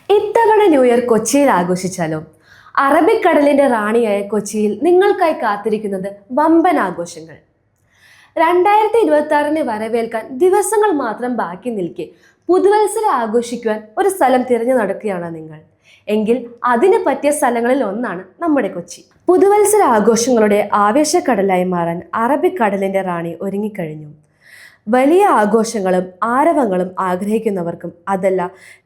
ഇത്തവണ new year കൊച്ചിയിൽ ആഘോഷിച്ചാലോ? അറബിക്കടലിന്റെ റാണിയായ കൊച്ചിയിൽ നിങ്ങൾക്കായി കാത്തിരിക്കുന്നത് വമ്പൻ ആഘോഷങ്ങൾ. 2026 വരവേൽക്കാൻ ദിവസങ്ങൾ മാത്രം ബാക്കി നിൽക്കെ പുതുവത്സരം ആഘോഷിക്കുവാൻ ഒരു സ്ഥലം തിരഞ്ഞു നടക്കുകയാണ് നിങ്ങൾ എങ്കിൽ അതിന് പറ്റിയ സ്ഥലങ്ങളിൽ ഒന്നാണ് നമ്മുടെ കൊച്ചി. പുതുവത്സര ആഘോഷങ്ങളുടെ ആവേശക്കടലായി മാറാൻ അറബിക്കടലിന്റെ റാണി ഒരുങ്ങിക്കഴിഞ്ഞു. വലിയ ആഘോഷങ്ങളും ആരവങ്ങളും ആഗ്രഹിക്കുന്നവർക്കും അതല്ല,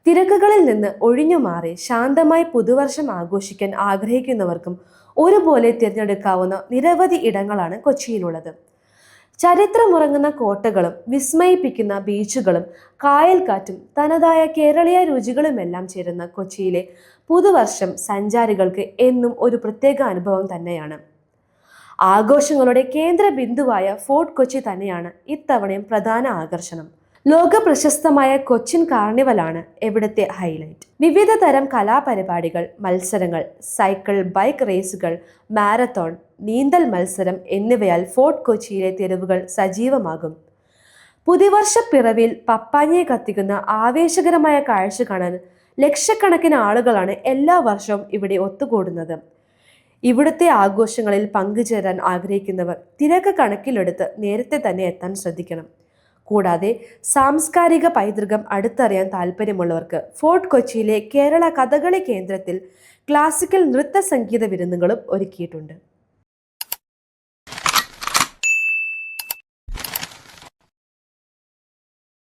തിരക്കുകളിൽ നിന്ന് ഒഴിഞ്ഞു മാറി ശാന്തമായി പുതുവർഷം ആഘോഷിക്കാൻ ആഗ്രഹിക്കുന്നവർക്കും ഒരുപോലെ തിരഞ്ഞെടുക്കാവുന്ന നിരവധി ഇടങ്ങളാണ് കൊച്ചിയിലുള്ളത്. ചരിത്രമുറങ്ങുന്ന കോട്ടകളും വിസ്മയിപ്പിക്കുന്ന ബീച്ചുകളും കായൽക്കാറ്റും തനതായ കേരളീയ രുചികളുമെല്ലാം ചേരുന്ന കൊച്ചിയിലെ പുതുവർഷം സഞ്ചാരികൾക്ക് എന്നും ഒരു പ്രത്യേക അനുഭവം തന്നെയാണ്. ആഘോഷങ്ങളുടെ കേന്ദ്ര ബിന്ദുവായ ഫോർട്ട് കൊച്ചി തന്നെയാണ് ഇത്തവണയും പ്രധാന ആകർഷണം. ലോക പ്രശസ്തമായ കൊച്ചിൻ കാർണിവലാണ് ഇവിടുത്തെ ഹൈലൈറ്റ്. വിവിധ തരം കലാപരിപാടികൾ, മത്സരങ്ങൾ, സൈക്കിൾ, ബൈക്ക് റേസുകൾ, മാരത്തോൺ, നീന്തൽ മത്സരം എന്നിവയാൽ ഫോർട്ട് കൊച്ചിയിലെ തെരുവുകൾ സജീവമാകും. പുതുവർഷ പിറവിൽ പപ്പാഞ്ഞയെ കത്തിക്കുന്ന ആവേശകരമായ കാഴ്ച കാണാൻ ലക്ഷക്കണക്കിന് ആളുകളാണ് എല്ലാ വർഷവും ഇവിടെ ഒത്തുകൂടുന്നത്. ഇവിടുത്തെ ആഘോഷങ്ങളിൽ പങ്കുചേരാൻ ആഗ്രഹിക്കുന്നവർ തിരക്ക് കണക്കിലെടുത്ത് നേരത്തെ തന്നെ എത്താൻ ശ്രദ്ധിക്കണം. കൂടാതെ സാംസ്കാരിക പൈതൃകം അടുത്തറിയാൻ താല്പര്യമുള്ളവർക്ക് ഫോർട്ട് കൊച്ചിയിലെ കേരള കഥകളി കേന്ദ്രത്തിൽ ക്ലാസിക്കൽ നൃത്ത സംഗീത വിരുന്നുകളും ഒരുക്കിയിട്ടുണ്ട്.